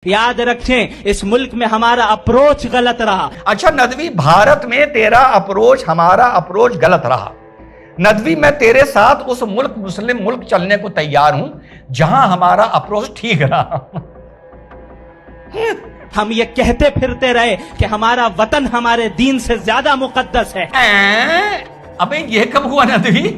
याद रखें, इस मुल्क में हमारा अप्रोच गलत रहा। अच्छा नदवी, भारत में तेरा अप्रोच, हमारा अप्रोच गलत रहा। नदवी, मैं तेरे साथ उस मुल्क, मुस्लिम मुल्क चलने को तैयार हूं जहां हमारा अप्रोच ठीक रहा। हम ये कहते फिरते रहे कि हमारा वतन हमारे दीन से ज्यादा मुकद्दस है। अबे ये कब हुआ नदवी?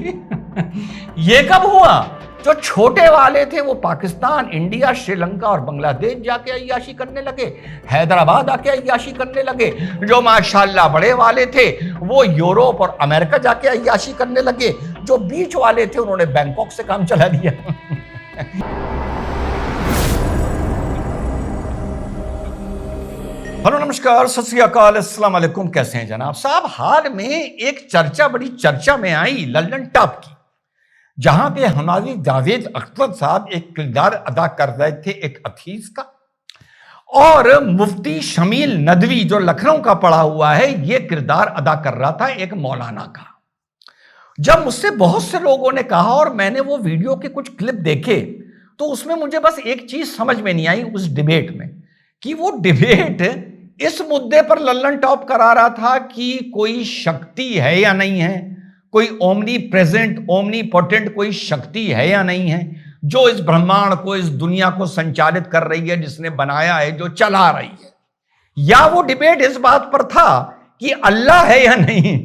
ये कब हुआ? जो छोटे वाले थे वो पाकिस्तान, इंडिया, श्रीलंका और बांग्लादेश जाके अय्याशी करने लगे, हैदराबाद आके अय्याशी करने लगे। जो माशाल्लाह बड़े वाले थे वो यूरोप और अमेरिका जाके अय्याशी करने लगे। जो बीच वाले थे उन्होंने बैंकॉक से काम चला दिया। हेलो, नमस्कार, सत श्री अकाल, अस्सलाम वालेकुम। कैसे हैं जनाब साहब? हाल में एक चर्चा बड़ी चर्चा में आई लल्लन टॉप की, जहां पे हमारी जावेद अख्तर साहब एक किरदार अदा कर रहे थे एक हदीस का, और मुफ्ती शमील नदवी जो लखनऊ का पढ़ा हुआ है ये किरदार अदा कर रहा था एक मौलाना का। जब मुझसे बहुत से लोगों ने कहा और मैंने वो वीडियो के कुछ क्लिप देखे तो उसमें मुझे बस एक चीज समझ में नहीं आई उस डिबेट में, कि वो डिबेट इस मुद्दे पर लल्लन टॉप करा रहा था कि कोई शक्ति है या नहीं है, कोई ओमनी प्रेजेंट, ओमनी पोटेंट कोई शक्ति है या नहीं है जो इस ब्रह्मांड को, इस दुनिया को संचालित कर रही है, जिसने बनाया है, जो चला रही है। या वो डिबेट इस बात पर था कि अल्लाह है या नहीं।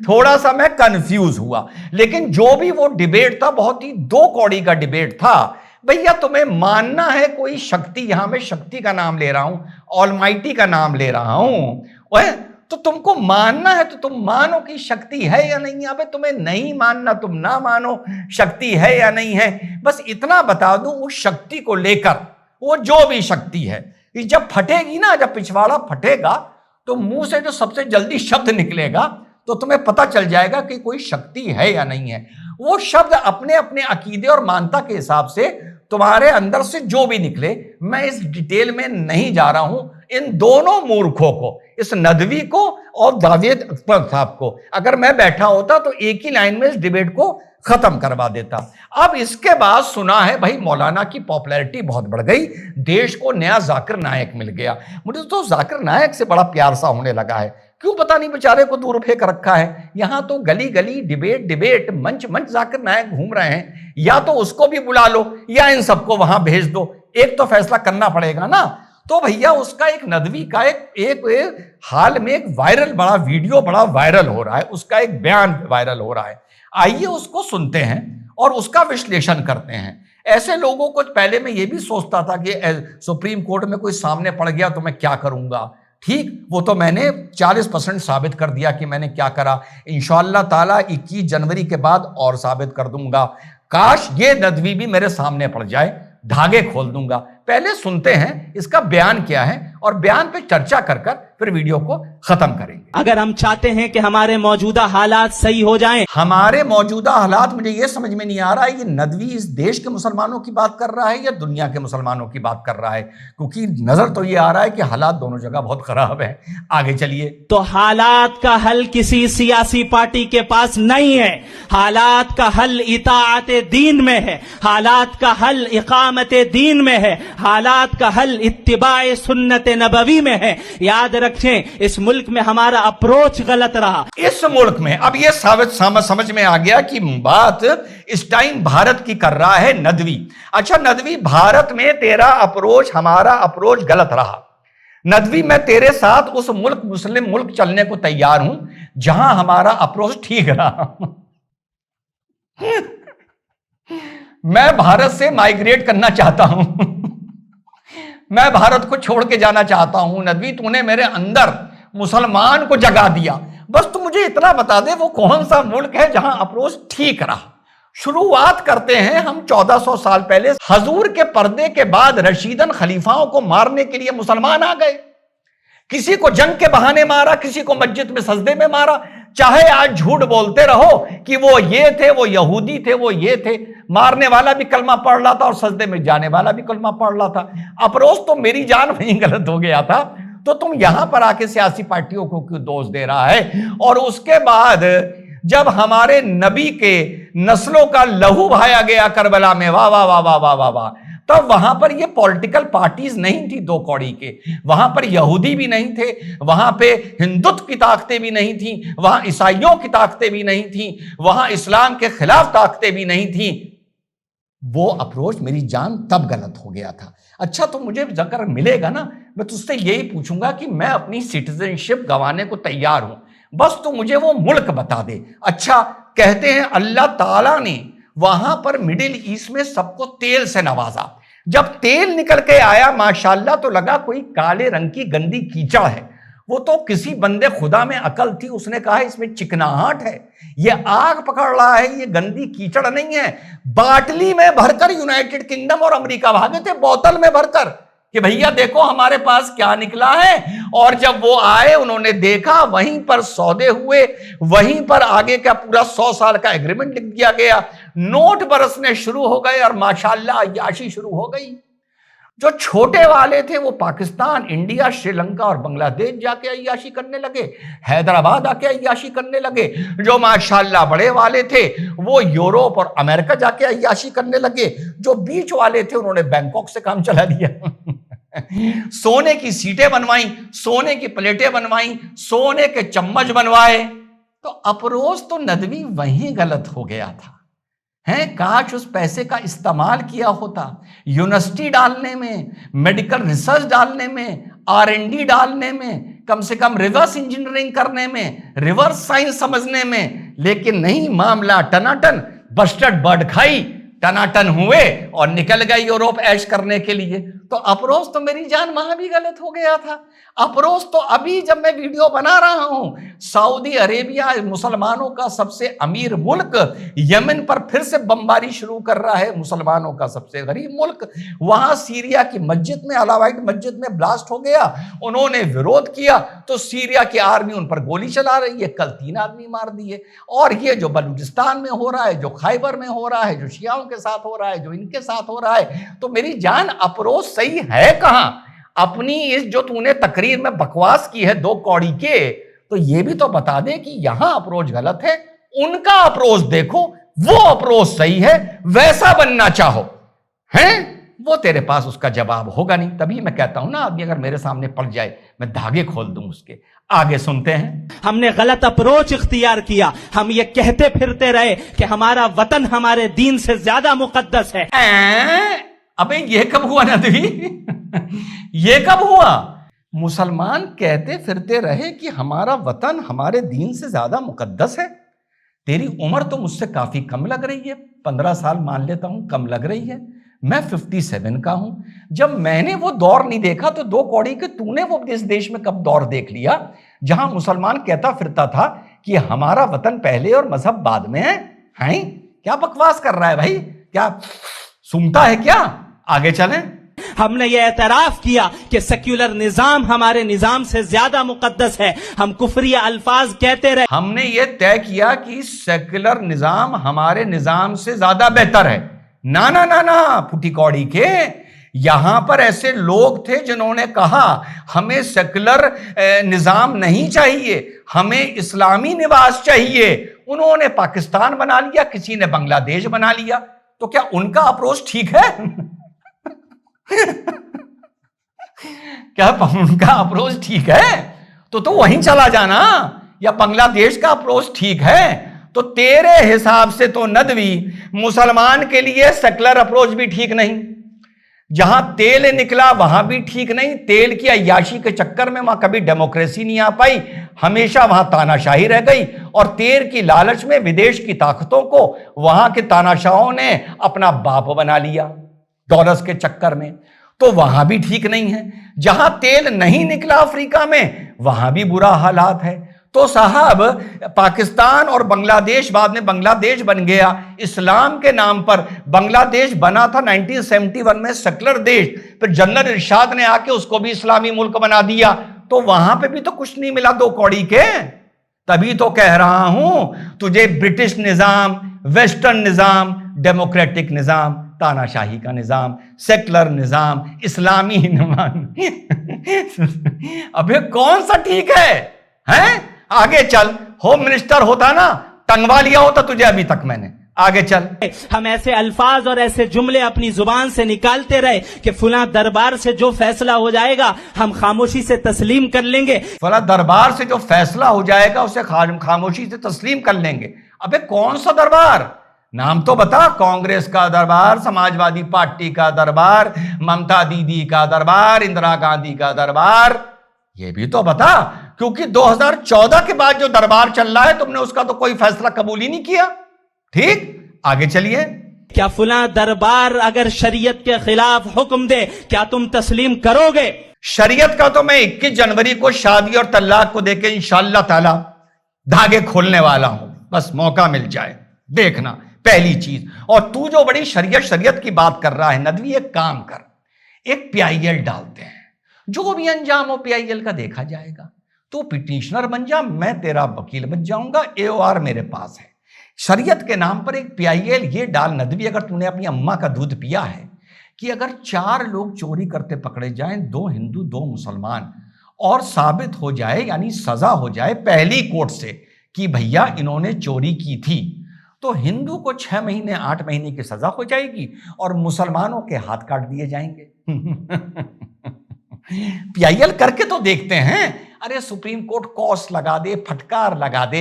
थोड़ा सा मैं कंफ्यूज हुआ, लेकिन जो भी वो डिबेट था बहुत ही दो कौड़ी का डिबेट था। भैया तुम्हें मानना है कोई शक्ति, यहां मैं शक्ति का नाम ले रहा हूं, ऑलमाइटी का नाम ले रहा हूं, तो तुमको मानना है तो तुम मानो कि शक्ति है या नहीं। अबे तुम्हें नहीं मानना, तुम ना मानो शक्ति है या नहीं है। बस इतना बता दूं, उस शक्ति को लेकर, वो जो भी शक्ति है, जब फटेगी ना, जब पिछवाड़ा फटेगा तो मुंह से जो सबसे जल्दी शब्द निकलेगा तो तुम्हें पता चल जाएगा कि कोई शक्ति है या नहीं है। वो शब्द अपने अपने अकीदे और मानता के हिसाब से तुम्हारे अंदर से जो भी निकले, मैं इस डिटेल में नहीं जा रहा हूं। इन दोनों मूर्खों को, इस नदवी को और जावेद अख्तर साहब को, अगर मैं बैठा होता तो एक ही लाइन में इस डिबेट को खत्म करवा देता। अब इसके बाद सुना है भाई मौलाना की पॉपुलैरिटी बहुत बढ़ गई, देश को नया जाकिर नायक मिल गया। मुझे तो जाकिर नायक से बड़ा प्यार सा होने लगा है, क्यों पता नहीं, बेचारे को दूर फेंक रखा है। यहां तो गली गली डिबेट मंच मंच जाकिर नायक घूम रहे हैं। या तो उसको भी बुला लो या इन सबको वहां भेज दो, एक तो फैसला करना पड़ेगा ना। तो भैया उसका एक नदवी का एक हाल में एक वायरल बड़ा वीडियो बड़ा वायरल हो रहा है, उसका एक बयान वायरल हो रहा है। आइए उसको सुनते हैं और उसका विश्लेषण करते हैं। ऐसे लोगों को पहले मैं ये भी सोचता था कि सुप्रीम कोर्ट में कोई सामने पड़ गया तो मैं क्या करूंगा। ठीक, वो तो मैंने 40% साबित कर दिया कि मैंने क्या करा। इंशाअल्लाह ताला 21 जनवरी के बाद और साबित कर दूंगा। काश ये नदवी भी मेरे सामने पड़ जाए, धागे खोल दूंगा। पहले सुनते हैं इसका बयान क्या है और बयान पे चर्चा कर फिर वीडियो को खत्म करेंगे। अगर हम चाहते हैं कि हमारे मौजूदा हालात सही हो जाएं, हमारे मौजूदा हालात, मुझे यह समझ में नहीं आ रहा है ये नदवी इस देश के मुसलमानों की बात कर रहा है या दुनिया के मुसलमानों की बात कर रहा है, क्योंकि नजर तो ये आ रहा है कि हालात दोनों जगह बहुत खराब है। आगे चलिए। तो हालात का हल किसी सियासी पार्टी के पास नहीं है। हालात का हल इताअत दीन में है, हालात का हल इकामत दीन में है, हालात का हल इत्तिबाए सुन्नत नबवी में है। याद रखें, इस मुल्क में हमारा अप्रोच गलत रहा। इस मुल्क में अब यह समझ में आ गया कि बात इस टाइम भारत की कर रहा है नदवी। अच्छा नदवी, भारत में तेरा अप्रोच, हमारा अप्रोच गलत रहा। नदवी, मैं तेरे साथ उस मुल्क, मुस्लिम मुल्क चलने को तैयार हूं जहां हमारा अप्रोच ठीक रहा। मैं भारत से माइग्रेट करना चाहता हूं। मैं भारत को छोड़ के जाना चाहता हूं। नदवी, तूने मेरे अंदर मुसलमान को जगा दिया। बस तू मुझे इतना बता दे वो कौन सा मुल्क है जहां अप्रोच ठीक रहा। शुरुआत करते हैं हम 1400 साल पहले। हजूर के पर्दे के बाद रशीदन खलीफाओं को मारने के लिए मुसलमान आ गए। किसी को जंग के बहाने मारा, किसी को मस्जिद में सजदे में मारा। चाहे आज झूठ बोलते रहो कि वो ये थे, वो यहूदी थे, वो ये थे, मारने वाला भी कलमा पढ़ रहा था और सजदे में जाने वाला भी कलमा पढ़ रहा था। अप्रोच तो मेरी जान वहीं गलत हो गया था, तो तुम यहां पर आके सियासी पार्टियों को क्यों दोष दे रहा है। और उसके बाद जब हमारे नबी के नस्लों का लहू बहाया गया करबला में, वाह वाह वाह वाह वाह वाह वाह, तब वहां पर ये पॉलिटिकल पार्टीज नहीं थी दो कौड़ी के, वहां पर यहूदी भी नहीं थे, वहां पे हिंदुत्व की ताकतें भी नहीं थी, वहां ईसाइयों की ताकतें भी नहीं थी, वहां इस्लाम के खिलाफ ताकतें भी नहीं थी। वो अप्रोच मेरी जान तब गलत हो गया था। अच्छा, तो मुझे अगर मिलेगा ना, मैं तुझसे यही पूछूंगा कि मैं अपनी सिटीजनशिप गंवाने को तैयार हूं, बस तू मुझे वो मुल्क बता दे। अच्छा, कहते हैं अल्लाह ताला ने वहां पर मिडिल ईस्ट में सबको तेल से नवाजा। जब तेल निकल के आया माशाल्लाह, तो लगा कोई काले रंग की गंदी कीचड़ है। वो तो किसी बंदे खुदा में अकल थी, उसने कहा इसमें चिकनाहट है, ये आग पकड़ रहा है, ये गंदी कीचड़ नहीं है। बाटली में भरकर यूनाइटेड किंगडम और अमेरिका भागे थे, बोतल में भरकर, कि भैया देखो हमारे पास क्या निकला है। और जब वो आए, उन्होंने देखा, वहीं पर सौदे हुए, वहीं पर आगे का पूरा 100 साल का एग्रीमेंट लिख दिया गया, नोट बरसने शुरू हो गए और माशाल्लाह अय्याशी शुरू हो गई। जो छोटे वाले थे वो पाकिस्तान, इंडिया, श्रीलंका और बांग्लादेश जाके अय्याशी करने लगे, हैदराबाद आके अय्याशी करने लगे। जो माशाल्लाह बड़े वाले थे वो यूरोप और अमेरिका जाके अय्याशी करने लगे। जो बीच वाले थे उन्होंने बैंकॉक से काम चला लिया। सोने की सीटें बनवाई, सोने की प्लेटें बनवाई, सोने के चम्मच बनवाए। तो अप्रोच तो नदवी वहीं गलत हो गया था। हैं, काश उस पैसे का इस्तेमाल किया होता यूनिवर्सिटी डालने में, मेडिकल रिसर्च डालने में, R&D डालने में, कम से कम रिवर्स इंजीनियरिंग करने में, रिवर्स साइंस समझने में। लेकिन नहीं, मामला टनाटन, बस्टर्ड बर्ड खाई, टनाटन हुए और निकल गए यूरोप ऐश करने के लिए। तो अप्रोच तो मेरी जान वहां भी गलत हो गया था। अप्रोच तो अभी जब मैं वीडियो बना रहा हूं, सऊदी अरेबिया मुसलमानों का सबसे अमीर मुल्क यमन पर फिर से बमबारी शुरू कर रहा है, मुसलमानों का सबसे गरीब मुल्क। वहां सीरिया की मस्जिद में, अलावाइट मस्जिद में ब्लास्ट हो गया, उन्होंने विरोध किया तो सीरिया की आर्मी उन पर गोली चला रही है, कल 3 आदमी मार दिए। और ये जो बलूचिस्तान में हो रहा है, जो खैबर में हो रहा है, जो शियाओं के साथ हो रहा है, जो इनके साथ हो रहा है, तो मेरी जान अप्रोच सही है कहां? अपनी इस जो तूने तकरीर में बकवास की है 2 कौड़ी के, तो ये भी तो बता दे कि यहां अप्रोच गलत है, उनका अप्रोच देखो, वो अप्रोच सही है, वैसा बनना चाहो। हैं, वो तेरे पास उसका जवाब होगा नहीं। तभी मैं कहता हूं ना, आदमी अगर मेरे सामने पड़ जाए, मैं धागे खोल दूं उसके। आगे सुनते हैं। हमने गलत अप्रोच इख्तियार किया, हम ये कहते फिरते रहे कि हमारा वतन हमारे दीन से ज्यादा मुकद्दस है। अबे ये कब हुआ नदवी? ये कब हुआ? मुसलमान कहते फिरते रहे कि हमारा वतन हमारे दीन से ज्यादा मुकद्दस है। तेरी उम्र तो मुझसे काफी कम लग रही है, 15 साल मान लेता हूं कम लग रही है। मैं 57 का हूं। जब मैंने वो दौर नहीं देखा, तो 2 कौड़ी के तूने वो इस देश में कब दौर देख लिया जहां मुसलमान कहता फिरता था कि हमारा वतन पहले और मजहब बाद में है? हैं, क्या बकवास कर रहा है भाई? क्या सुनता है क्या? आगे चलें। हमने ये एतराफ किया कि सेक्युलर निजाम हमारे निजाम से ज्यादा मुकद्दस है। हम कुफरिया अल्फाज कहते रहे। हमने ये तय किया कि सेक्युलर निजाम हमारे निजाम से ज्यादा बेहतर है। ना ना ना ना, फुटी कौड़ी के, यहां पर ऐसे लोग थे जिन्होंने कहा हमें सेक्युलर निजाम नहीं चाहिए, हमें इस्लामी निवास चाहिए। उन्होंने पाकिस्तान बना लिया, किसी ने बांग्लादेश बना लिया। तो क्या उनका अप्रोच ठीक है? क्या उनका अप्रोच ठीक है? तो वहीं चला जाना। या बांग्लादेश का अप्रोच ठीक है? तो तेरे हिसाब से तो नदवी मुसलमान के लिए सेक्युलर अप्रोच भी ठीक नहीं। जहां तेल निकला वहां भी ठीक नहीं। तेल की अय्याशी के चक्कर में वहां कभी डेमोक्रेसी नहीं आ पाई, हमेशा वहां तानाशाही रह गई। और तेल की लालच में विदेश की ताकतों को वहां के तानाशाहों ने अपना बाप बना लिया डॉलर्स के चक्कर में। तो वहां भी ठीक नहीं है। जहां तेल नहीं निकला अफ्रीका में, वहां भी बुरा हालात है। तो साहब, पाकिस्तान और बांग्लादेश, बाद में बांग्लादेश बन गया इस्लाम के नाम पर। बांग्लादेश बना था 1971 में सेक्युलर देश, फिर जनरल इरशाद ने आके उसको भी इस्लामी मुल्क बना दिया। तो वहां पे भी तो कुछ नहीं मिला 2 कौड़ी के। तभी तो कह रहा हूं तुझे ब्रिटिश निजाम, वेस्टर्न निजाम, डेमोक्रेटिक निजाम, तानाशाही का निजाम, सेक्युलर निजाम, इस्लामी निजाम अबे कौन सा ठीक है? हैं? आगे चल। होम मिनिस्टर होता ना, टंगवा लिया होता तुझे अभी तक मैंने। आगे चल। हम ऐसे अल्फाज और ऐसे जुमले अपनी जुबान से निकालते रहे कि फुला दरबार से जो फैसला हो जाएगा हम खामोशी से तस्लीम कर लेंगे। फला दरबार से जो फैसला हो जाएगा उसे खामोशी से तस्लीम कर लेंगे। अबे कौन सा दरबार? नाम तो बता। कांग्रेस का दरबार, समाजवादी पार्टी का दरबार, ममता दीदी का दरबार, इंदिरा गांधी का दरबार, ये भी तो बता। क्योंकि 2014 के बाद जो दरबार चल रहा है तुमने उसका तो कोई फैसला कबूल ही नहीं किया। ठीक, आगे चलिए। क्या फुला दरबार अगर शरीयत के खिलाफ हुक्म दे क्या तुम तस्लीम करोगे? शरीयत का तो मैं 21 जनवरी को शादी और तलाक को देके इंशाअल्लाह ताला धागे खोलने वाला हूं। बस मौका मिल जाए, देखना। पहली चीज। और तू जो बड़ी शरीयत की बात कर रहा है नदवी, एक काम कर, एक PIL डालते हैं, जो भी अंजाम हो PIL का देखा जाएगा। तू पिटिशनर बन जा, मैं तेरा वकील बन जाऊंगा, AOR मेरे पास है। शरीयत के नाम पर एक PIL ये डाल नदवी, अगर तूने अपनी अम्मा का दूध पिया है, कि अगर 4 लोग चोरी करते पकड़े जाएं, 2 हिंदू 2 मुसलमान, और साबित हो जाए यानी सजा हो जाए पहली कोर्ट से कि भैया इन्होंने चोरी की थी, तो हिंदू को 6 महीने 8 महीने की सजा हो जाएगी और मुसलमानों के हाथ काट दिए जाएंगे। PIL करके तो देखते हैं। अरे सुप्रीम कोर्ट कॉस लगा दे, फटकार लगा दे,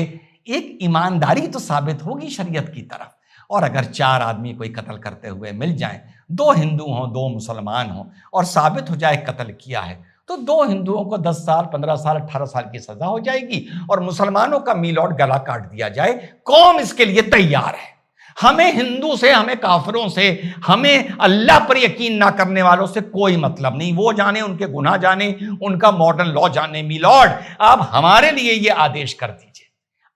एक ईमानदारी तो साबित होगी शरीयत की तरफ। और अगर 4 आदमी कोई कत्ल करते हुए मिल जाएं, 2 हिंदू हों 2 मुसलमान हों, और साबित हो जाए कत्ल किया है, तो 2 हिंदुओं को 10 साल 15 साल 18 साल की सजा हो जाएगी और मुसलमानों का मीलौट गला काट दिया जाए। कौम इसके लिए तैयार है। हमें हिंदू से, हमें काफिरों से, हमें अल्लाह पर यकीन ना करने वालों से कोई मतलब नहीं। वो जाने, उनके गुनाह जाने, उनका मॉडर्न लॉ जाने। मीलॉर्ड, आप हमारे लिए ये आदेश कर दीजिए।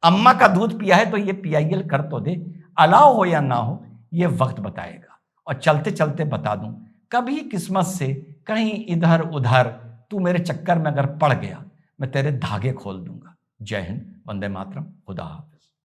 अम्मा का दूध पिया है तो ये PIL कर तो दे, अलाउ हो या ना हो ये वक्त बताएगा। और चलते चलते बता दूं, कभी किस्मत से कहीं इधर उधर तू मेरे चक्कर में अगर पड़ गया, मैं तेरे धागे खोल दूंगा। जय हिंद, वंदे मातरम, खुदा हाफिज।